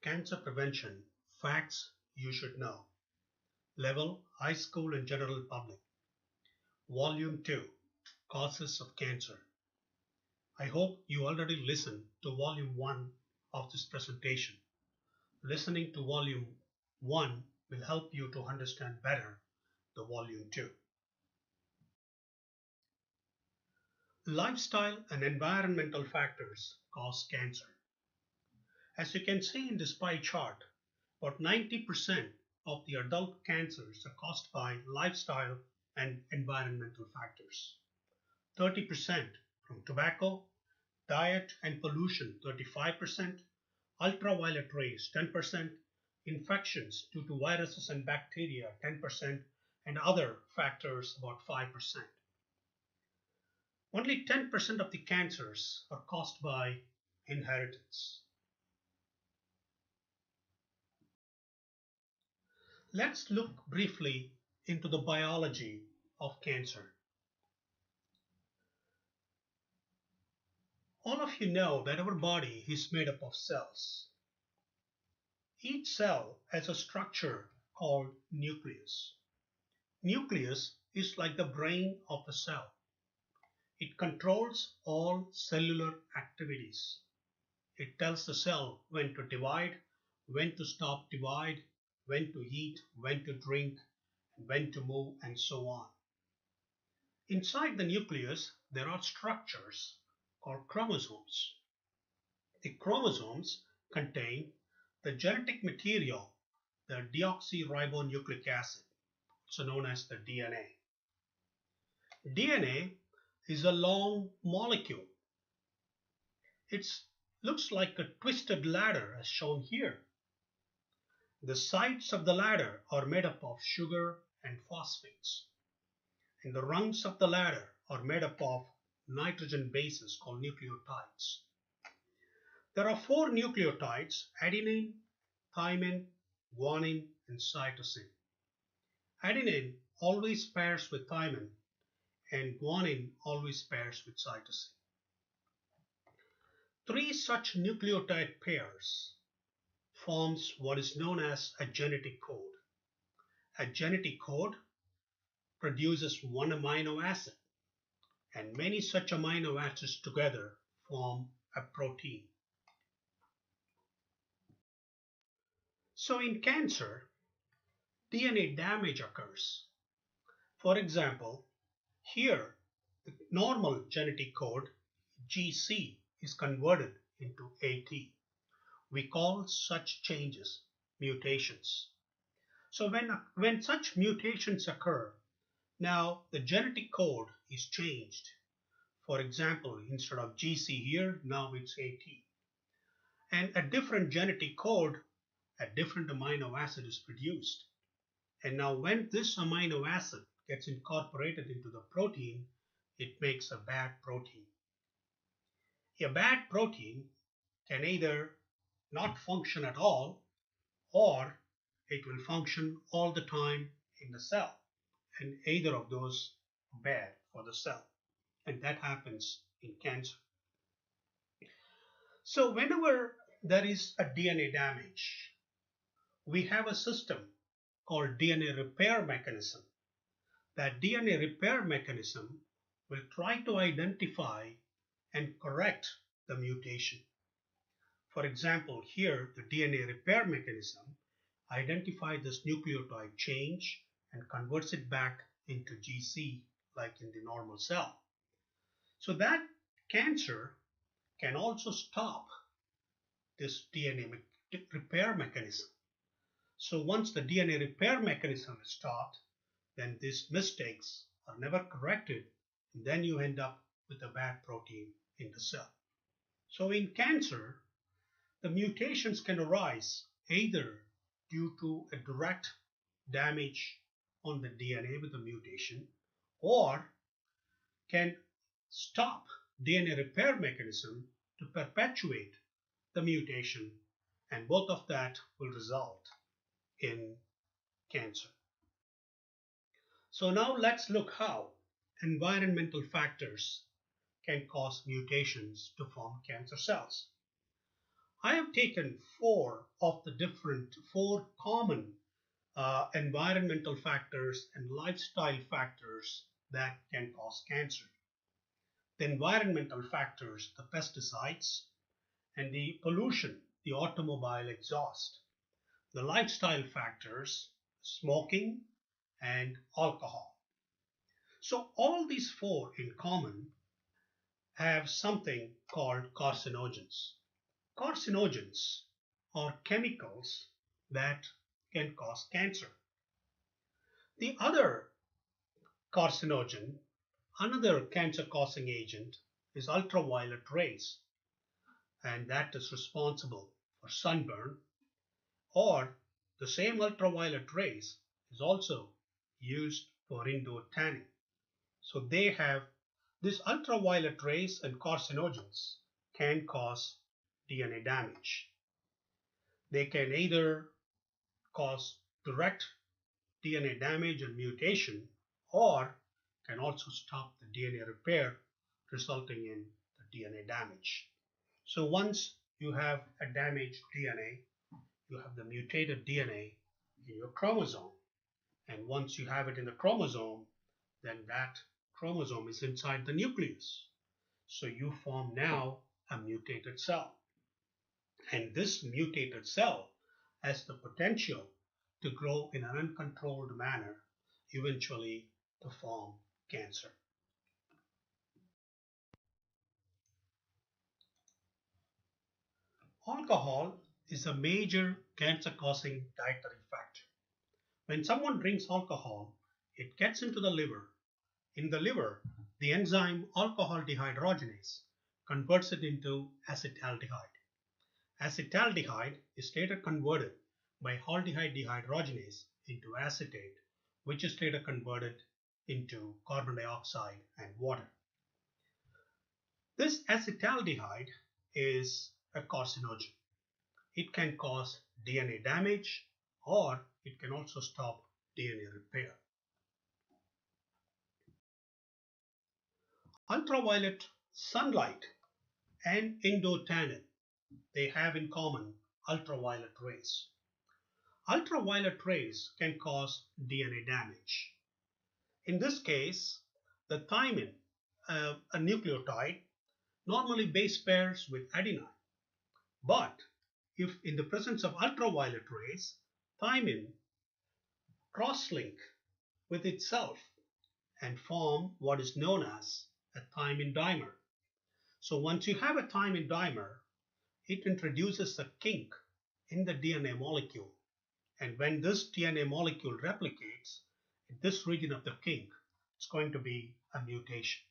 Cancer Prevention Facts You Should Know. Level High School and General Public. Volume 2 Causes of Cancer. I hope you already listened to Volume 1 of this presentation. Listening to Volume 1 will help you to understand better the Volume 2. Lifestyle and environmental factors cause cancer. As you can see in this pie chart, about 90% of the adult cancers are caused by lifestyle and environmental factors. 30% from tobacco, diet and pollution 35%, ultraviolet rays 10%, infections due to viruses and bacteria 10%, and other factors about 5%. Only 10% of the cancers are caused by inheritance. Let's look briefly into the biology of cancer. All of you know that our body is made up of cells. Each cell has a structure called nucleus. Nucleus is like the brain of the cell. It controls all cellular activities. It tells the cell when to divide, when to stop divide, when to eat, when to drink, when to move, and so on. Inside the nucleus, there are structures called chromosomes. The chromosomes contain the genetic material, the deoxyribonucleic acid, also known as the DNA. DNA is a long molecule. It looks like a twisted ladder as shown here. The sides of the ladder are made up of sugar and phosphates. And the rungs of the ladder are made up of nitrogen bases called nucleotides. There are 4 nucleotides: adenine, thymine, guanine, and cytosine. Adenine always pairs with thymine, and guanine always pairs with cytosine. 3 such nucleotide pairs forms what is known as a genetic code. A genetic code produces one amino acid, and many such amino acids together form a protein. So in cancer, DNA damage occurs. For example, here the normal genetic code GC is converted into AT. We call such changes mutations. So when such mutations occur, now the genetic code is changed. For example, instead of GC here, now it's AT. And a different genetic code, a different amino acid is produced. And now when this amino acid gets incorporated into the protein, it makes a bad protein. A bad protein can either not function at all, or it will function all the time in the cell. And either of those are bad for the cell. And that happens in cancer. So whenever there is a DNA damage, we have a system called DNA repair mechanism. That DNA repair mechanism will try to identify and correct the mutation. For example, here the DNA repair mechanism identifies this nucleotide change and converts it back into GC like in the normal cell. So that cancer can also stop this DNA repair mechanism. So once the DNA repair mechanism is stopped, then these mistakes are never corrected, and then you end up with a bad protein in the cell. So in cancer, the mutations can arise either due to a direct damage on the DNA with a mutation, or can stop DNA repair mechanism to perpetuate the mutation, and both of that will result in cancer. So now let's look how environmental factors can cause mutations to form cancer cells. I have taken four common environmental factors and lifestyle factors that can cause cancer. The environmental factors, the pesticides, and the pollution, the automobile exhaust. The lifestyle factors, smoking and alcohol. So all these four in common have something called carcinogens. Carcinogens are chemicals that can cause cancer. The other carcinogen, another cancer-causing agent, is ultraviolet rays, and that is responsible for sunburn, or the same ultraviolet rays is also used for indoor tanning. So they have these ultraviolet rays and carcinogens can cause DNA damage. They can either cause direct DNA damage and mutation, or can also stop the DNA repair, resulting in the DNA damage. So once you have a damaged DNA, you have the mutated DNA in your chromosome. And once you have it in the chromosome, then that chromosome is inside the nucleus. So you form now a mutated cell. And this mutated cell has the potential to grow in an uncontrolled manner, eventually to form cancer. Alcohol is a major cancer-causing dietary factor. When someone drinks alcohol, it gets into the liver. In the liver, the enzyme alcohol dehydrogenase converts it into acetaldehyde. Acetaldehyde is later converted by aldehyde dehydrogenase into acetate, which is later converted into carbon dioxide and water. This acetaldehyde is a carcinogen. It can cause DNA damage, or it can also stop DNA repair. Ultraviolet sunlight and indoor tanning, they have in common ultraviolet rays. Ultraviolet rays can cause DNA damage. In this case, the thymine, a nucleotide, normally base pairs with adenine. But if in the presence of ultraviolet rays, thymine cross-link with itself and form what is known as a thymine dimer. So once you have a thymine dimer, it introduces a kink in the DNA molecule. And when this DNA molecule replicates in this region of the kink, it's going to be a mutation.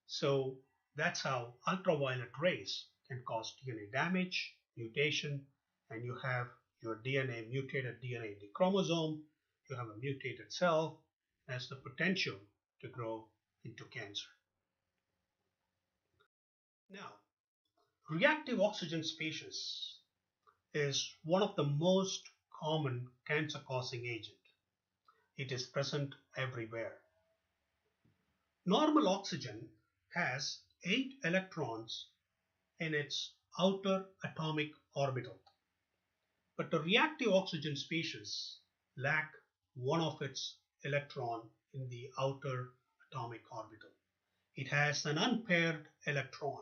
So that's how ultraviolet rays can cause DNA damage, mutation, and you have your DNA, mutated DNA in the chromosome. You have a mutated cell, has the potential to grow into cancer. Now, reactive oxygen species is one of the most common cancer-causing agent. It is present everywhere. Normal oxygen has 8 electrons in its outer atomic orbital, but the reactive oxygen species lack one of its electron in the outer atomic orbital. It has an unpaired electron,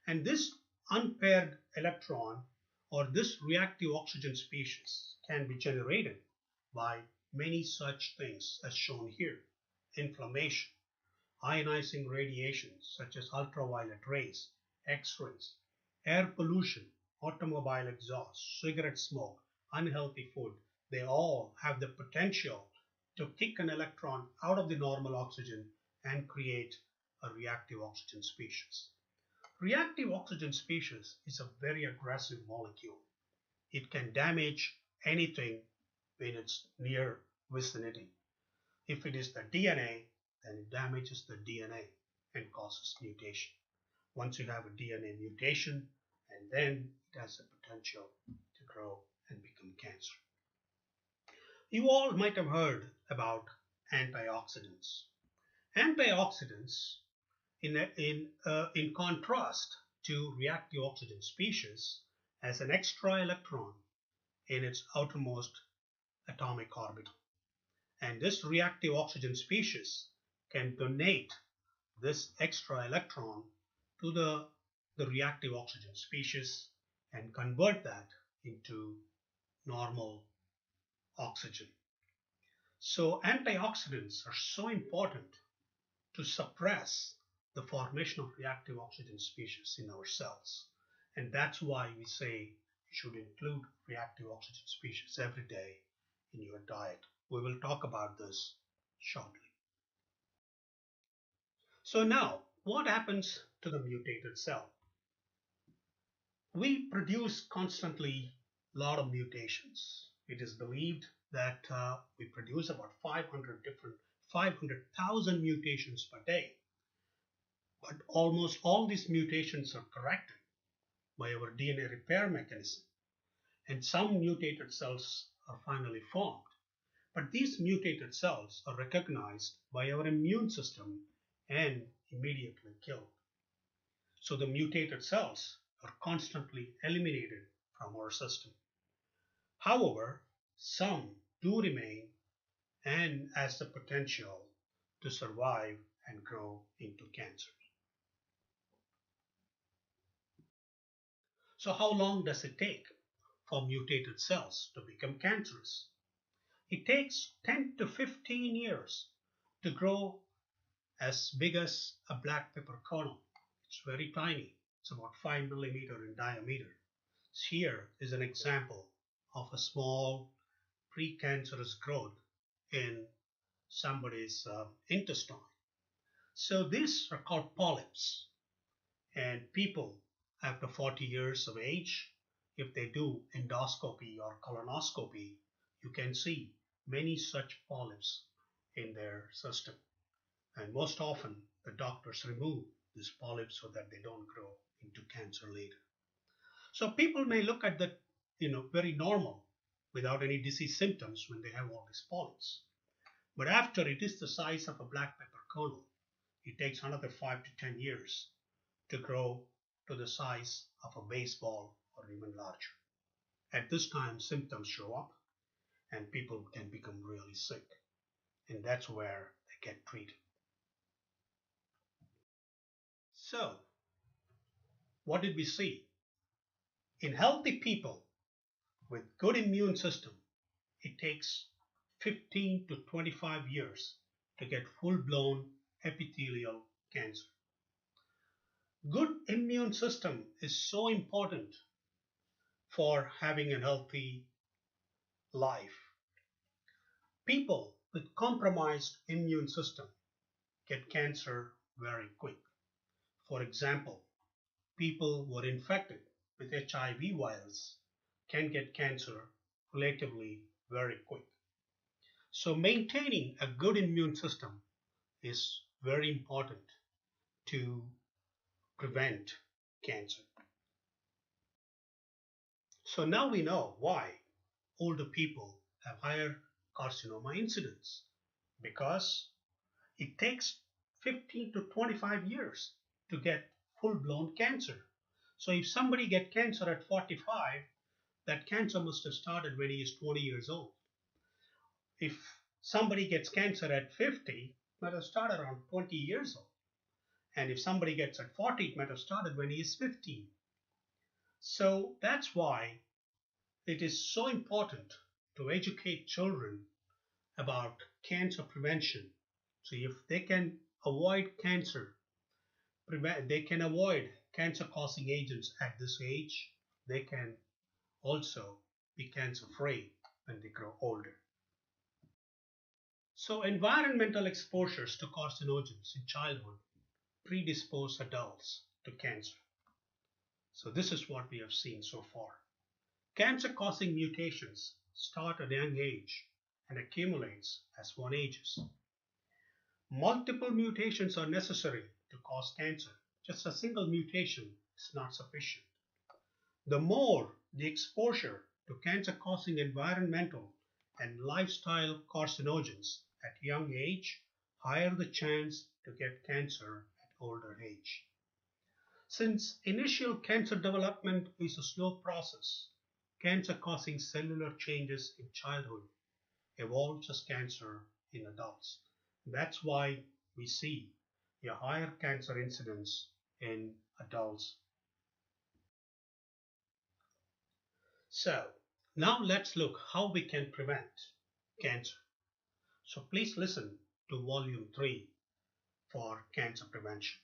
and this unpaired electron or this reactive oxygen species can be generated by many such things as shown here: inflammation, ionizing radiation such as ultraviolet rays, X-rays, air pollution, automobile exhaust, cigarette smoke, unhealthy food. They all have the potential to kick an electron out of the normal oxygen and create a reactive oxygen species. Reactive oxygen species is a very aggressive molecule. It can damage anything in its near vicinity. If it is the DNA, then it damages the DNA and causes mutation. Once you have a DNA mutation, and then it has the potential to grow and become cancer. You all might have heard about antioxidants. Antioxidants, in contrast to reactive oxygen species as an extra electron in its outermost atomic orbital. And this reactive oxygen species can donate this extra electron to the reactive oxygen species and convert that into normal oxygen. So antioxidants are so important to suppress the formation of reactive oxygen species in our cells. And that's why we say you should include reactive oxygen species every day in your diet. We will talk about this shortly. So now, what happens to the mutated cell? We produce constantly a lot of mutations. It is believed that we produce about 500,000 mutations per day. But almost all these mutations are corrected by our DNA repair mechanism, and some mutated cells are finally formed. But these mutated cells are recognized by our immune system and immediately killed. So the mutated cells are constantly eliminated from our system. However, some do remain and has the potential to survive and grow into cancer. So how long does it take for mutated cells to become cancerous? It takes 10 to 15 years to grow as big as a black pepper kernel. It's very tiny. It's about 5 millimeter in diameter. Here is an example of a small precancerous growth in somebody's intestine. So these are called polyps, and people after 40 years of age, if they do endoscopy or colonoscopy, you can see many such polyps in their system. And most often, the doctors remove these polyps so that they don't grow into cancer later. So people may look at that, very normal without any disease symptoms when they have all these polyps. But after it is the size of a black pepper kernel, it takes another 5 to 10 years to grow to the size of a baseball or even larger. At this time, symptoms show up and people can become really sick. And that's where they get treated. So, what did we see? In healthy people with good immune system, it takes 15 to 25 years to get full-blown epithelial cancer. Good immune system is so important for having a healthy life. People with compromised immune system get cancer very quick. For example, people who are infected with HIV virus can get cancer relatively very quick. So maintaining a good immune system is very important to prevent cancer. So now we know why older people have higher carcinoma incidence, because it takes 15 to 25 years to get full-blown cancer. So if somebody gets cancer at 45, that cancer must have started when he is 20 years old. If somebody gets cancer at 50, it might have started around 20 years old. And if somebody gets at 40, it might have started when he is 15. So that's why it is so important to educate children about cancer prevention. So if they can avoid cancer, they can avoid cancer-causing agents at this age, they can also be cancer-free when they grow older. So environmental exposures to carcinogens in childhood predispose adults to cancer. So this is what we have seen so far. Cancer-causing mutations start at a young age and accumulates as one ages. Multiple mutations are necessary to cause cancer. Just a single mutation is not sufficient. The more the exposure to cancer-causing environmental and lifestyle carcinogens at young age, higher the chance to get cancer at older age. Since initial cancer development is a slow process, cancer-causing cellular changes in childhood evolves as cancer in adults. That's why we see a higher cancer incidence in adults. So, now let's look how we can prevent cancer. So please listen to volume 3 for cancer prevention.